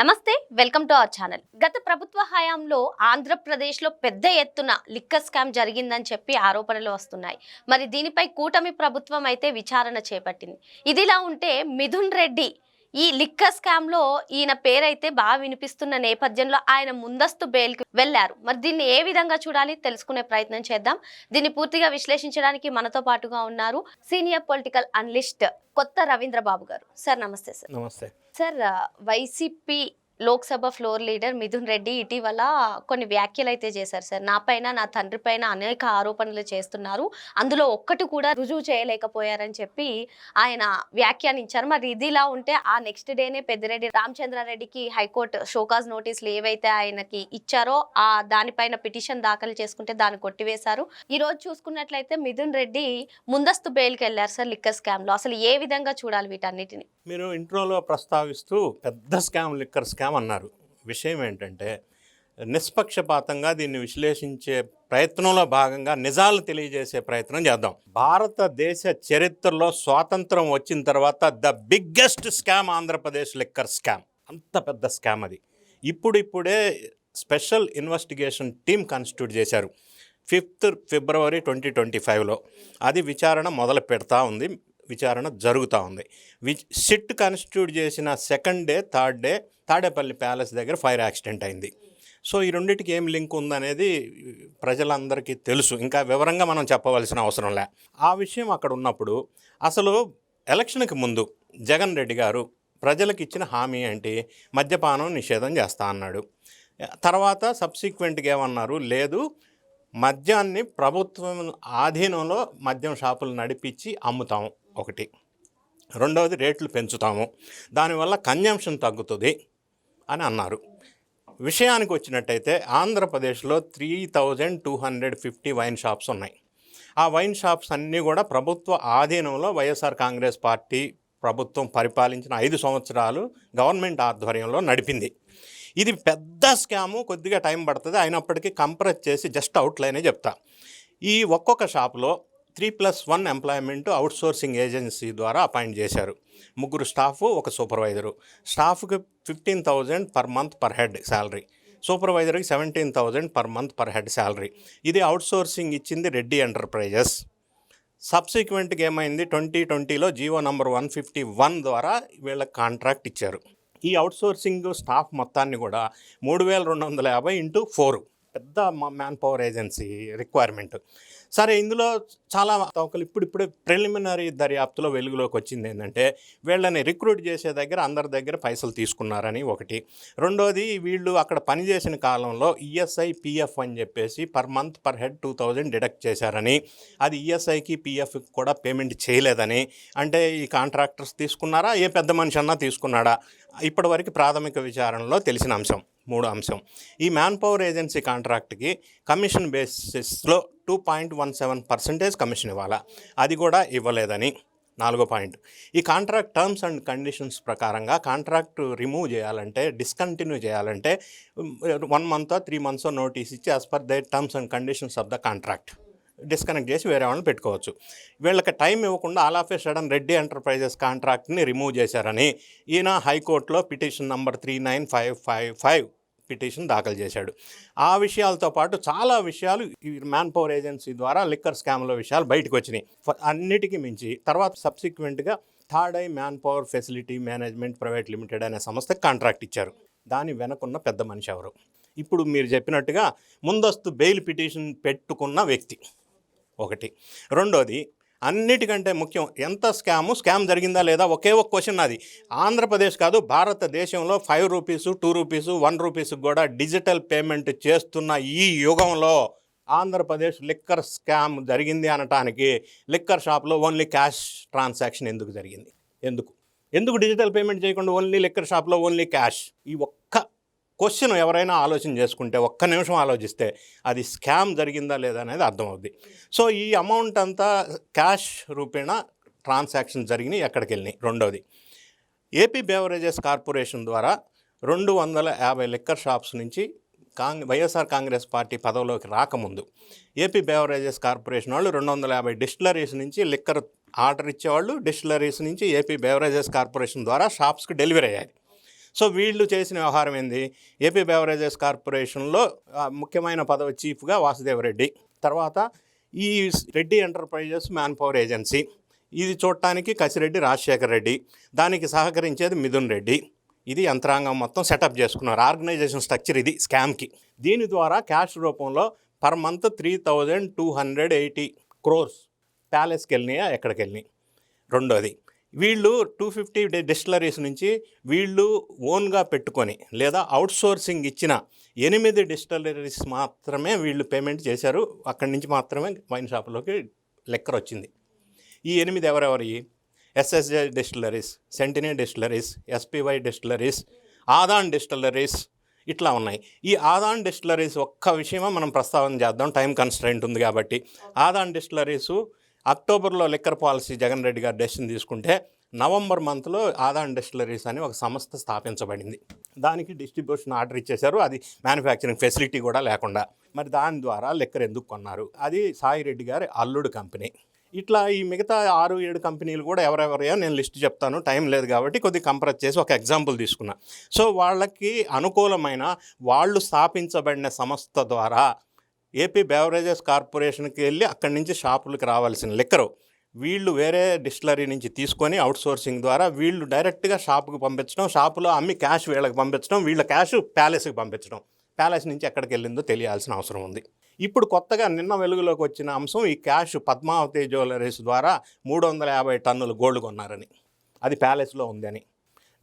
నమస్తే, welcome to our channel. గత ప్రభుత్వ హయాంలో ఆంధ్రప్రదేశ్లో పెద్ద ఎత్తున లిక్కర్ స్కామ్ జరిగిందని చెప్పి ఆరోపణలు వస్తున్నాయి. మరి దీనిపై కూటమి ప్రభుత్వం అయితే విచారణ చేపట్టింది. ఇదిలా ఉంటే మిథున్ రెడ్డి ఈ లిక్కర్ స్కామ్లో ఈయన పేరైతే బాగా వినిపిస్తున్న నేపథ్యంలో ఆయన ముందస్తు బెయిల్కి వెళ్లారు. మరి దీన్ని ఏ విధంగా చూడాలి తెలుసుకునే ప్రయత్నం చేద్దాం. దీన్ని పూర్తిగా విశ్లేషించడానికి మనతో పాటుగా ఉన్నారు సీనియర్ పొలిటికల్ అనలిస్ట్ కొత్త రవీంద్ర బాబు గారు. సార్ నమస్తే. సార్ నమస్తే sir, YCP Lok Sabha floor leader Mithun Reddy ఇటీవల కొన్ని వ్యాఖ్యలు అయితే చేశారు. సార్, నా పైన నా తండ్రి పైన అనేక ఆరోపణలు చేస్తున్నారు, అందులో ఒక్కటి కూడా రుజువు చేయలేకపోయారని చెప్పి ఆయన వ్యాఖ్యానించారు. మరి ఇదిలా ఉంటే ఆ నెక్స్ట్ డేనే పెద్దిరెడ్డి రామచంద్రారెడ్డికి హైకోర్టు షోకాజ్ నోటీసులు ఏవైతే ఆయనకి ఇచ్చారో ఆ దానిపైన పిటిషన్ దాఖలు చేసుకుంటే దాన్ని కొట్టివేశారు. ఈ రోజు చూసుకున్నట్లయితే మిథున్ రెడ్డి ముందస్తు బెయిల్కి వెళ్ళారు. సార్, లిక్కర్ స్కామ్ లో అసలు ఏ విధంగా చూడాలి వీటన్నిటిని? మీరు ఇంట్రోలో ప్రస్తావిస్తూ పెద్ద స్కామ్ లిక్కర్ స్కామ్ అన్నారు. విషయం ఏంటంటే నిష్పక్షపాతంగా దీన్ని విశ్లేషించే ప్రయత్నంలో భాగంగా నిజాలు తెలియజేసే ప్రయత్నం చేద్దాం. భారతదేశ చరిత్రలో స్వాతంత్రం వచ్చిన తర్వాత the biggest scam Andhra Pradesh liquor scam. అంత పెద్ద స్కామ్ అది. ఇప్పుడిప్పుడే స్పెషల్ ఇన్వెస్టిగేషన్ టీమ్ కాన్స్టిట్యూట్ చేశారు 5th February 2025లో. అది విచారణ మొదలు పెడతా ఉంది, విచారణ జరుగుతూ ఉంది. సిట్ కాన్స్టిట్యూట్ చేసిన second day, third day Tadepalli palace దగ్గర ఫైర్ యాక్సిడెంట్ అయింది. సో ఈ రెండింటికి ఏం లింక్ ఉందనేది ప్రజలందరికీ తెలుసు, ఇంకా వివరంగా మనం చెప్పవలసిన అవసరం లే. ఆ విషయం అక్కడ ఉన్నప్పుడు అసలు ఎలక్షన్కి ముందు జగన్ రెడ్డి గారు ప్రజలకు ఇచ్చిన హామీ ఏంటి? మద్యపానం నిషేధం చేస్తా అన్నాడు. తర్వాత సబ్సిక్వెంట్గా ఏమన్నారు? లేదు, మద్యాన్ని ప్రభుత్వం ఆధీనంలో మద్యం షాపులు నడిపించి అమ్ముతాము ఒకటి, రెండవది రేట్లు పెంచుతాము, దానివల్ల కన్జంప్షన్ తగ్గుతుంది అని అన్నారు. విషయానికి వచ్చినట్టయితే ఆంధ్రప్రదేశ్లో 3250 వైన్ షాప్స్ ఉన్నాయి. ఆ వైన్ షాప్స్ అన్నీ కూడా ప్రభుత్వ ఆధీనంలో వైఎస్ఆర్ కాంగ్రెస్ పార్టీ ప్రభుత్వం పరిపాలించిన 5 సంవత్సరాలు గవర్నమెంట్ ఆధ్వర్యంలో నడిపింది. ఇది పెద్ద స్కాము, కొద్దిగా టైం పడుతుంది, అయినప్పటికీ కంప్రెస్ చేసి జస్ట్ అవుట్లైనే చెప్తా. ఈ ఒక్కొక్క షాప్లో 3+1 ఎంప్లాయ్మెంట్ అవుట్సోర్సింగ్ ఏజెన్సీ ద్వారా అపాయింట్ చేశారు. 3 స్టాఫ్, 1 సూపర్వైజరు. స్టాఫ్కి 15,000 per month per head salary, సూపర్వైజర్కి 17,000 per month per head salary. ఇది అవుట్సోర్సింగ్ ఇచ్చింది రెడ్డి ఎంటర్ప్రైజెస్. సబ్సిక్వెంట్గా ఏమైంది? 2020లో జీవో నంబర్ 151 ద్వారా వీళ్ళకి కాంట్రాక్ట్ ఇచ్చారు. ఈ అవుట్సోర్సింగ్ స్టాఫ్ మొత్తాన్ని కూడా 3,250 × 4 పెద్ద మ్యాన్ పవర్ ఏజెన్సీ రిక్వైర్మెంట్. సరే, ఇందులో చాలా అవకలు ఇప్పుడిప్పుడే ప్రిలిమినరీ దర్యాప్తులో వెలుగులోకి వచ్చింది. ఏంటంటే వీళ్ళని రిక్రూట్ చేసే దగ్గర అందరి దగ్గర పైసలు తీసుకున్నారని ఒకటి. రెండోది, వీళ్ళు అక్కడ పనిచేసిన కాలంలో ఈఎస్ఐ పిఎఫ్ అని చెప్పేసి per month per head 2,000 deduct చేశారని, అది ఈఎస్ఐకి పిఎఫ్కి కూడా పేమెంట్ చేయలేదని. అంటే ఈ కాంట్రాక్టర్స్ తీసుకున్నారా, ఏ పెద్ద మనిషి అన్నా తీసుకున్నాడా? ఇప్పటివరకు ప్రాథమిక విచారణలో తెలిసిన అంశం. 3 అంశం, ఈ మ్యాన్ పవర్ ఏజెన్సీ కాంట్రాక్ట్కి కమిషన్ బేసిస్లో 2.17% కమిషన్ ఇవ్వాలా, అది కూడా ఇవ్వలేదని 4వ పాయింట్. ఈ కాంట్రాక్ట్ టర్మ్స్ అండ్ కండిషన్స్ ప్రకారంగా కాంట్రాక్ట్ రిమూవ్ చేయాలంటే, డిస్కంటిన్యూ చేయాలంటే 1 month 3 months నోటీస్ ఇచ్చి as per the terms and conditions of the contract disconnect చేసి వేరే వాళ్ళని పెట్టుకోవచ్చు. వీళ్ళకి టైం ఇవ్వకుండా all of a sudden Reddy enterprises కాంట్రాక్ట్ని రిమూవ్ చేశారని ఈయన హైకోర్టులో పిటిషన్ నంబర్ 39555 పిటిషన్ దాఖలు చేశాడు. ఆ విషయాలతో పాటు చాలా విషయాలు ఈ మ్యాన్ పవర్ ఏజెన్సీ ద్వారా లిక్కర్ స్కామ్లో విషయాలు బయటకు వచ్చినాయి. అన్నిటికీ మించి తర్వాత సబ్సిక్వెంట్గా third eye manpower facility management private limited అనే సంస్థకి కాంట్రాక్ట్ ఇచ్చారు. దాని వెనకున్న పెద్ద మనిషి ఎవరు? ఇప్పుడు మీరు చెప్పినట్టుగా ముందస్తు బెయిల్ పిటిషన్ పెట్టుకున్న వ్యక్తి ఒకటి. రెండోది, అన్నిటికంటే ముఖ్యం, ఎంత స్కామ్ జరిగిందా లేదా? ఒకే ఒక క్వశ్చన్ అది. ఆంధ్రప్రదేశ్ కాదు, భారతదేశంలో 5 రూపీసు, 2 రూపీసు, 1 రూపీస్ కూడా డిజిటల్ పేమెంట్ చేస్తున్న ఈ యుగంలో ఆంధ్రప్రదేశ్ లిక్కర్ స్కామ్ జరిగింది అనటానికి లిక్కర్ షాప్లో ఓన్లీ క్యాష్ ట్రాన్సాక్షన్ ఎందుకు జరిగింది? ఎందుకు డిజిటల్ పేమెంట్ చేయకుండా ఓన్లీ లిక్కర్ షాప్లో ఓన్లీ క్యాష్? ఈ ఒక్క క్వశ్చన్ ఎవరైనా ఆలోచన చేసుకుంటే, ఒక్క నిమిషం ఆలోచిస్తే అది స్కామ్ జరిగిందా లేదా అనేది అర్థమవుద్ది. సో ఈ అమౌంట్ అంతా క్యాష్ రూపేణా ట్రాన్సాక్షన్ జరిగినాయి, ఎక్కడికి వెళ్ళినాయి? రెండవది, ఏపీ బేవరేజెస్ కార్పొరేషన్ ద్వారా 250 లిక్కర్ షాప్స్ నుంచి వైఎస్ఆర్ కాంగ్రెస్ పార్టీ పదవిలోకి రాకముందు ఏపీ బేవరేజెస్ కార్పొరేషన్ వాళ్ళు 250 డిస్టిలరీస్ నుంచి లిక్కర్ ఆర్డర్ ఇచ్చేవాళ్ళు. డిస్టిలరీస్ నుంచి ఏపీ బేవరేజెస్ కార్పొరేషన్ ద్వారా షాప్స్కి డెలివరీ అయ్యాయి. సో వీళ్ళు చేసిన వ్యవహారం ఏంది, ఏపీ బెవరేజెస్ కార్పొరేషన్లో ముఖ్యమైన పదవి చీఫ్గా వాసుదేవరెడ్డి, తర్వాత ఈ Reddy enterprises man power agency, ఇది చూడటానికి కసిరెడ్డి రాజశేఖర్ రెడ్డి, దానికి సహకరించేది మిథున్ రెడ్డి. ఇది యంత్రాంగం మొత్తం సెటప్ చేసుకున్నారు. ఆర్గనైజేషన్ స్ట్రక్చర్ ఇది స్కామ్కి. దీని ద్వారా క్యాష్ రూపంలో పర్ మంత్ 3,280 crores ప్యాలెస్కి వెళ్ళినాయా, ఎక్కడికి వెళ్ళినాయి. రెండోది, వీళ్ళు 250 డిస్టిలరీస్ నుంచి వీళ్ళు ఓన్గా పెట్టుకొని లేదా అవుట్సోర్సింగ్ ఇచ్చిన 8 డిస్టిలరీస్ మాత్రమే వీళ్ళు పేమెంట్ చేశారు. అక్కడి నుంచి మాత్రమే వైన్ షాపులోకి లెక్కర్ వచ్చింది. ఈ 8 ఎవరెవరి? ఎస్ఎస్జే డిస్టిలరీస్, సెంటినీ distilleries, SPY distilleries, Adan distilleries, ఇట్లా ఉన్నాయి. ఈ ఆదాన్ డిస్టిలరీస్ ఒక్క విషయమే మనం ప్రస్తావన చేద్దాం, టైం కన్స్ట్రెయింట్ ఉంది కాబట్టి. ఆదాన్ డిస్టిలరీసు అక్టోబర్లో లిక్కర్ పాలసీ జగన్ రెడ్డి గారు డెసిషన్ తీసుకుంటే నవంబర్ మంత్లో ఆదాన్ డిస్టిలరీస్ అని ఒక సంస్థ స్థాపించబడింది. దానికి డిస్ట్రిబ్యూషన్ ఆర్డర్ ఇచ్చేశారు, అది మ్యానుఫ్యాక్చరింగ్ ఫెసిలిటీ కూడా లేకుండా. మరి దాని ద్వారా లిక్కర్ ఎందుకు కొన్నారు? అది సాయి రెడ్డి గారి అల్లుడు కంపెనీ. ఇట్లా ఈ మిగతా 6-7 కంపెనీలు కూడా ఎవరెవరో నేను లిస్ట్ చెప్తాను, టైం లేదు కాబట్టి కొద్దిగా కంపేర్ చేసి ఒక ఎగ్జాంపుల్ తీసుకున్నా. సో వాళ్ళకి అనుకూలమైన వాళ్ళు స్థాపించబడిన సంస్థ ద్వారా ఏపీ బెవరేజెస్ కార్పొరేషన్కి వెళ్ళి అక్కడి నుంచి షాపులకు రావాల్సిన లిక్కరు వీళ్ళు వేరే డిస్టిలరీ నుంచి తీసుకొని అవుట్సోర్సింగ్ ద్వారా వీళ్ళు డైరెక్ట్గా షాపుకి పంపించడం, షాపులో అమ్మి క్యాష్ వీళ్ళకి పంపించడం, వీళ్ళ క్యాష్ ప్యాలెస్కి పంపించడం. ప్యాలెస్ నుంచి ఎక్కడికి వెళ్ళిందో తెలియాల్సిన అవసరం ఉంది. ఇప్పుడు కొత్తగా నిన్న వెలుగులోకి వచ్చిన అంశం, ఈ క్యాష్ పద్మావతి జ్యువెలరీస్ ద్వారా 350 టన్నులు గోల్డ్ కొన్నారని, అది ప్యాలెస్లో ఉందని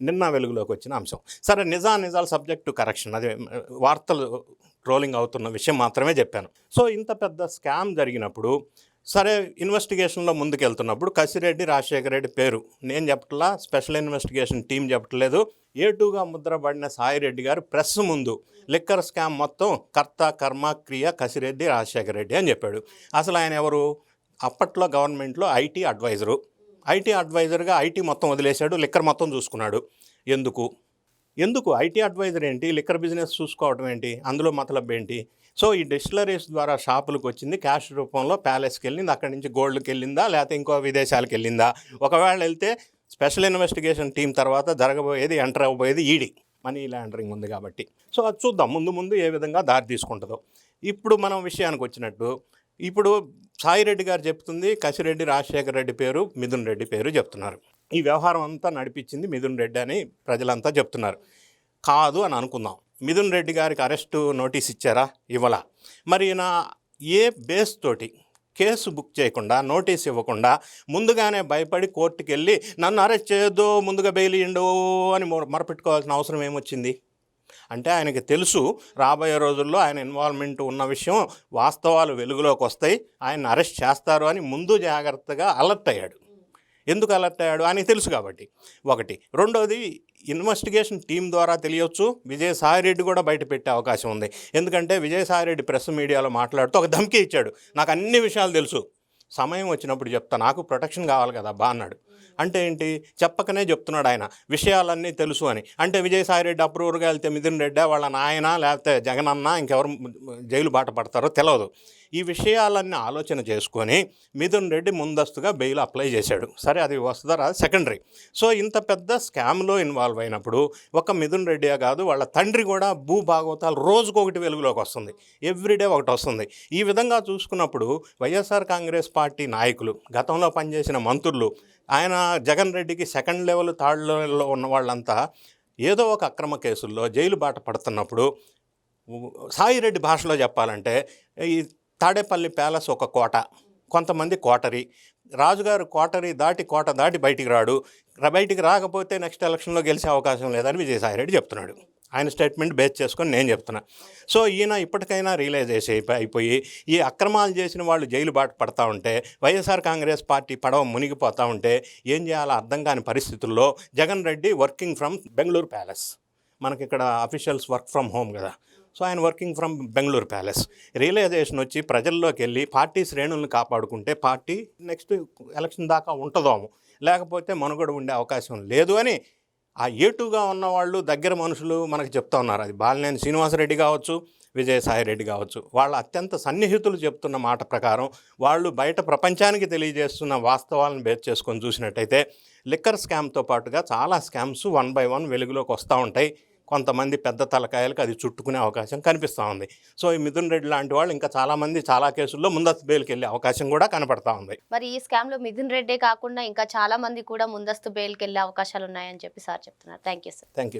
నిన్న వెలుగులోకి వచ్చిన అంశం. సరే, నిజాలు సబ్జెక్ట్ టు కరెక్షన్, అది వార్తలు ట్రోలింగ్ అవుతున్న విషయం మాత్రమే చెప్పాను. సో ఇంత పెద్ద స్కామ్ జరిగినప్పుడు సరే, ఇన్వెస్టిగేషన్లో ముందుకెళ్తున్నప్పుడు కసిరెడ్డి రాజశేఖర రెడ్డి పేరు నేను చెప్పట్లా, స్పెషల్ ఇన్వెస్టిగేషన్ టీం చెప్పట్లేదు. A2గా ముద్రపడిన సాయిరెడ్డి గారు ప్రెస్ ముందు లిక్కర్ స్కామ్ మొత్తం కర్త కర్మ క్రియ కసిరెడ్డి రాజశేఖర రెడ్డి అని చెప్పాడు. అసలు ఆయన ఎవరు? అప్పట్లో గవర్నమెంట్లో ఐటీ అడ్వైజర్గా ఐటీ మొత్తం వదిలేశాడు, లిక్కర్ మొత్తం చూసుకున్నాడు. ఎందుకు ఐటీ అడ్వైజర్ ఏంటి, లిక్కర్ బిజినెస్ చూసుకోవడం ఏంటి, అందులో మతలబ్ ఏంటి? సో ఈ డిస్టిలరీస్ ద్వారా షాపులకు వచ్చింది, క్యాష్ రూపంలో ప్యాలెస్కి వెళ్ళింది, అక్కడి నుంచి గోల్డ్కి వెళ్ళిందా లేకపోతే ఇంకో విదేశాలకు వెళ్ళిందా? ఒకవేళ వెళ్తే స్పెషల్ ఇన్వెస్టిగేషన్ టీం తర్వాత జరగబోయేది, ఎంటర్ అవ్వబోయేది ఈడీ, మనీ లాండరింగ్ ఉంది కాబట్టి. సో అది చూద్దాం ముందు ఏ విధంగా దారి తీసుకుంటుందో. ఇప్పుడు మనం విషయానికి వచ్చినట్టు, ఇప్పుడు సాయిరెడ్డి గారు చెప్తుంది కసిరెడ్డి రాజశేఖర రెడ్డి పేరు, మిథున్ రెడ్డి పేరు చెప్తున్నారు. ఈ వ్యవహారం అంతా నడిపించింది మిథున్ రెడ్డి అని ప్రజలంతా చెప్తున్నారు. కాదు అని అనుకుందాం, మిథున్ రెడ్డి గారికి అరెస్టు నోటీస్ ఇచ్చారా? ఇవ్వలా. మరి ఈయన ఏ బేస్ తోటి కేసు బుక్ చేయకుండా, నోటీస్ ఇవ్వకుండా ముందుగానే భయపడి కోర్టుకి వెళ్ళి నన్ను అరెస్ట్ చేయొద్దు, ముందుగా బెయిల్ ఇవ్వండు అని మొరపెట్టుకోవాల్సిన అవసరం ఏమొచ్చింది? అంటే ఆయనకి తెలుసు రాబోయే రోజుల్లో ఆయన ఇన్వాల్వ్మెంట్ ఉన్న విషయం, వాస్తవాలు వెలుగులోకి వస్తాయి, ఆయన అరెస్ట్ చేస్తారు అని ముందు జాగ్రత్తగా అలర్ట్ అయ్యాడు. ఎందుకు అలర్ట్ అయ్యాడు? ఆయనకి తెలుసు కాబట్టి ఒకటి. రెండోది, ఇన్వెస్టిగేషన్ టీం ద్వారా తెలియవచ్చు. విజయసాయిరెడ్డి కూడా బయట పెట్టే అవకాశం ఉంది. ఎందుకంటే విజయసాయిరెడ్డి ప్రెస్ మీడియాలో మాట్లాడుతూ ఒక ధమ్కీ ఇచ్చాడు, నాకు అన్ని విషయాలు తెలుసు, సమయం వచ్చినప్పుడు చెప్తా, నాకు ప్రొటెక్షన్ కావాలి కదా బా అన్నాడు. అంటే ఏంటి? చెప్పకనే చెప్తున్నాడు ఆయన విషయాలన్నీ తెలుసు అని. అంటే విజయసాయిరెడ్డి అప్రూవర్గా వెళ్తే మిథున్ రెడ్డి వాళ్ళ నాయన లేకపోతే జగనన్న ఇంకెవరు జైలు బాట పడతారో తెలియదు. ఈ విషయాలన్నీ ఆలోచన చేసుకొని మిథున్ రెడ్డి ముందస్తుగా బెయిల్ అప్లై చేశాడు. సరే, అది వస్తుందా సెకండరీ. సో ఇంత పెద్ద స్కామ్లో ఇన్వాల్వ్ అయినప్పుడు ఒక మిథున్ రెడ్డియే కాదు, వాళ్ళ తండ్రి కూడా భూభాగవతాలు రోజుకొకటి వెలుగులోకి వస్తుంది, ఎవ్రీడే ఒకటి వస్తుంది. ఈ విధంగా చూసుకున్నప్పుడు వైఎస్ఆర్ కాంగ్రెస్ పార్టీ నాయకులు, గతంలో పనిచేసిన మంత్రులు, ఆయన జగన్ రెడ్డికి సెకండ్ లెవెల్ థర్డ్ లెవెల్లో ఉన్న వాళ్ళంతా ఏదో ఒక అక్రమ కేసుల్లో జైలు బాట పడుతున్నప్పుడు, సాయిరెడ్డి భాషలో చెప్పాలంటే ఈ తాడేపల్లి ప్యాలెస్ ఒక కోట, కొంతమంది కోటరీ, రాజుగారు కోట దాటి బయటికి రాడు, బయటికి రాకపోతే నెక్స్ట్ ఎలక్షన్లో గెలిచే అవకాశం లేదని విజయసాయిరెడ్డి చెప్తున్నాడు. ఆయన స్టేట్మెంట్ బేస్ చేసుకొని నేను చెప్తున్నా. సో ఈయన ఇప్పటికైనా రియలైజ్ అయిపోయి ఈ అక్రమాలు చేసిన వాళ్ళు జైలు బాట పడతా ఉంటే, వైఎస్ఆర్ కాంగ్రెస్ పార్టీ పడవ మునిగిపోతూ ఉంటే ఏం చేయాలో అర్థం కాని పరిస్థితుల్లో Jagan Reddy working from Bengaluru palace, మనకి ఇక్కడ అఫీషియల్స్ వర్క్ ఫ్రమ్ హోమ్ కదా, సో ఆయన working from Bengaluru palace realisation వచ్చి ప్రజల్లోకి వెళ్ళి పార్టీ శ్రేణులను కాపాడుకుంటే పార్టీ నెక్స్ట్ ఎలక్షన్ దాకా ఉంటుందో, లేకపోతే మనుగడ ఉండే అవకాశం లేదు అని ఆ A2గా ఉన్నవాళ్ళు దగ్గర మనుషులు మనకు చెప్తా ఉన్నారు. అది బాలినేని శ్రీనివాసరెడ్డి కావచ్చు, విజయసాయిరెడ్డి కావచ్చు, వాళ్ళ అత్యంత సన్నిహితులు చెప్తున్న మాట ప్రకారం వాళ్ళు బయట ప్రపంచానికి తెలియజేస్తున్న వాస్తవాలను బేస్ చేసుకొని చూసినట్టయితే లిక్కర్ స్కామ్తో పాటుగా చాలా స్కామ్స్ 1 by 1 వెలుగులోకి వస్తూ ఉంటాయి. కొంతమంది పెద్ద తలకాయలకు అది చుట్టుకునే అవకాశం కనిపిస్తూ ఉంది. సో ఈ మిథున్ రెడ్డి లాంటి వాళ్ళు ఇంకా చాలామంది చాలా కేసుల్లో ముందస్తు బెయిల్కి వెళ్ళే అవకాశం కూడా కనపడతా ఉంది. మరి ఈ స్కామ్ లో మిథున్ రెడ్డే కాకుండా ఇంకా చాలా మంది కూడా ముందస్తు బెయిల్కి వెళ్ళే అవకాశాలు ఉన్నాయని చెప్పి సార్ చెప్తున్నారు. Thank you sir. Thank you.